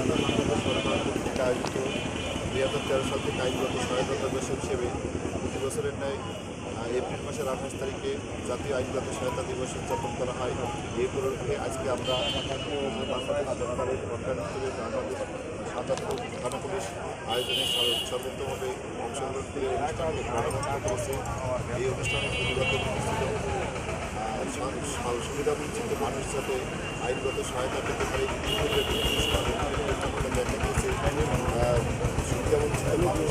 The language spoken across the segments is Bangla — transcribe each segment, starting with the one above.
সরকার কর্তৃক আয়োজিত 2013 সাল থেকে আইনগত সহায়তা দিবস হিসেবে প্রতি বছরের ন্যায় এপ্রিল মাসের 28 তারিখে জাতীয় আইনগত সহায়তা দিবস উদযাপন করা হয়। এই উপলক্ষে আজকে আমরা বাংলাদেশ সরকারের অর্থায়ন হিসেবে বাংলাদেশ ৭৭ থানা পুলিশ আয়োজনে সর্বোত্তমভাবে অংশগ্রহণ করে অনুষ্ঠানকে প্রাণবন্ত করেছে। এই অনুষ্ঠানে প্রতিগত সুবিধাবঞ্চিত মানুষ যাতে আইনগত সহায়তা পেতে পারে দেখা গিয়েছে। সুবিধাবঞ্চিত মানুষ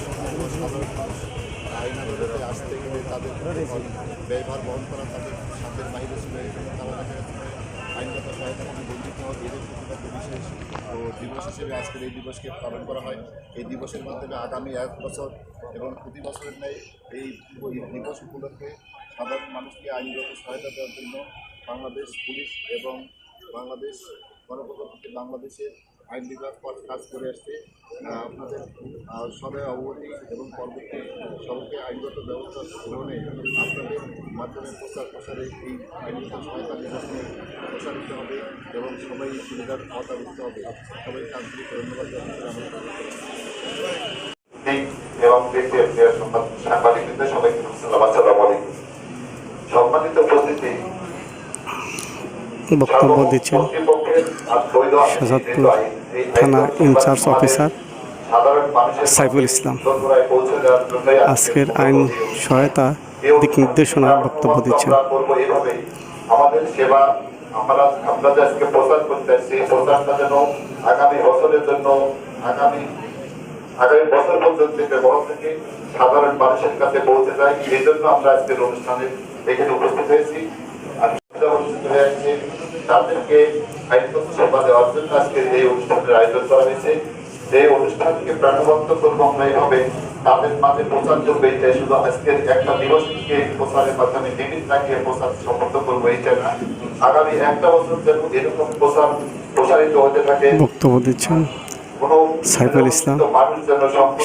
সাধারণ মানুষ আইন আদালতে আসতে গেলে তাদের ব্যয়ভার বহন করা তাদের সাথের বাইরে ছিল এবং তারা দেখা যাচ্ছে আইনগত সহায়তা বঞ্চিত হওয়া এদের প্রতিবাদ বিশেষ দিবস হিসেবে আজকের এই দিবসকে পালন করা হয়। এই দিবসের মাধ্যমে আগামী 1 বছর এবং প্রতি বছরের ন্যায় এই দিবস উপলক্ষে সাধারণ মানুষকে আইনগত সহায়তা দেওয়ার জন্য বাংলাদেশ পুলিশ এবং বাংলাদেশ গণপ্রজাতন্ত্রী বাংলাদেশের আইন বিভাগ কাজ করে আসছে। আপনাদের সবাই অবগতি এবং পরবর্তী সবাইকে আইনগত ব্যবস্থা গ্রহণে আপনাদের মাধ্যমে প্রসারে এই আইনগত সহায়তা দিবসকে প্রসারিত হবে এবং সবাই সুবিধার আওতায় উঠতে হবে। সবাইকে আন্তরিক ধন্যবাদ এবং সাংবাদিকদের সবাইকে আসসালামু আলাইকুম। সম্মানিত উপস্থিতি, বক্তব্য দিচ্ছেন শাহজাদপুর থানা ইনচার্জ অফিসার সাইফুল ইসলাম। আজকের আইন সহায়তা দিক নির্দেশনার বক্তব্য দিচ্ছেন। আমাদের সেবা আমরা যে আজকে প্রচার করতে আসছি, প্রচারটা যেন আগামী বছরের জন্য আগামী বছর পর্যন্ত ব্যবহার থেকে সাধারণ মানুষের কাছে পৌঁছে যায়। এই জন্য আমরা আজকের অনুষ্ঠানে এখানে উপস্থিত হয়েছি। আর তাদেরকে আইনগত সেবা দেওয়ার জন্য আজকে এই অনুষ্ঠানের আয়োজন করা হয়েছে। এই অনুষ্ঠানকে প্রাণবন্ত করবো আমরা এইভাবে তাদের মাঝে প্রচারযোগ্য এইটাই, শুধু আজকের একটা দিবসকে প্রচারের মাধ্যমে লিমিট রাখিয়ে প্রচার সম্পন্ন করবো এইটা না, আগামী একটা বছর যেন এরকম প্রসারিত হতে থাকে। বক্তব্য দিচ্ছেন সাইফুল ইসলাম,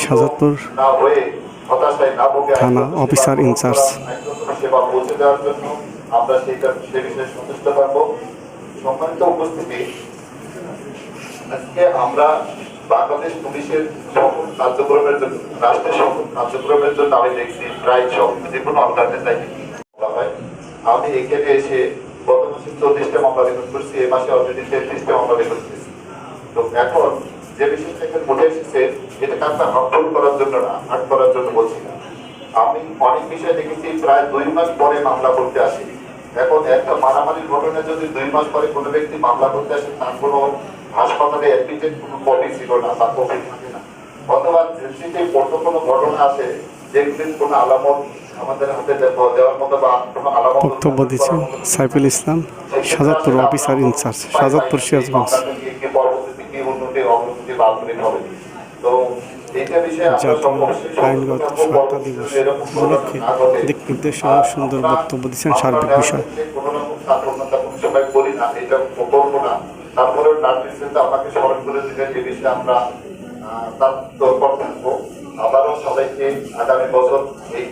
শাহজাদপুর থানা অফিসার ইনচার্জ। সেবা পৌঁছে দেওয়ার জন্য আমরা সে বিষয়ে সন্তুষ্ট থাকবো। সম্মানিত উপস্থিতি, আজকে আমরা বাংলাদেশ পুলিশের সকল কার্যক্রমের জন্য, রাষ্ট্রের সকল কার্যক্রমের জন্য আমি দেখছি প্রায় সব যে কোনো অর্গানের দায়িত্ব হয়। আমি এখানে এসে গত মাসে 40টা মামলা রেকর্ড করছি, এই মাসে অলরেডি 33টা মামলা রেকর্ড করেছি। তো এখন যে বিষয়টা এখানে উঠে এসেছে এটাকে আমরা হার্মফুল করার জন্য না, হার্ট করার জন্য বলছি না। আমি অনেক বিষয় দেখেছি প্রায় 2 মাস পরে মামলা করতে আসি। এখন একটা মারামারির ঘটনা যদি 2 মাস পরে কোনো ব্যক্তি মামলা করতে আসে, তার কোনো হাসপাতালে অ্যাডমিটেড কোনো কপি ছিল না বা কপি থাকে না, অথবা অন্য কোনো ঘটনা আছে যেগুলির কোনো আলামত আমাদের হাতে দেওয়ার মতো বা কোনো আলামত। বক্তব্য দিচ্ছেন সাইফুল ইসলাম, শাহজাদপুর অফিসার ইনচার্জ, শাহজাদপুর সিরাজগঞ্জ। পরবর্তীতে কি উন্নতি অগ্রগতি বা আপগ্রেড হবে। তো এইটা বিষয়ে আইনগত সহায়তা দিবস উপলক্ষে দিক নির্দেশনা সুন্দর বক্তব্য দিচ্ছেন সার্বিক বিষয়। সবাই করি না, এটা করবো না, তারপরেও আমাকে স্মরণ করে দিলে যে বিষয়ে আমরা তার তৎপর থাকবো। আবারও সবাইকে আগামী বছর এই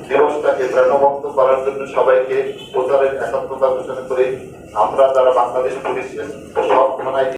দিবসটাকে প্রাণবন্ত করার জন্য সবাইকে প্রচারের একাত্মতা ঘোষণা করে আমরা যারা বাংলাদেশ পুলিশের সব থানায়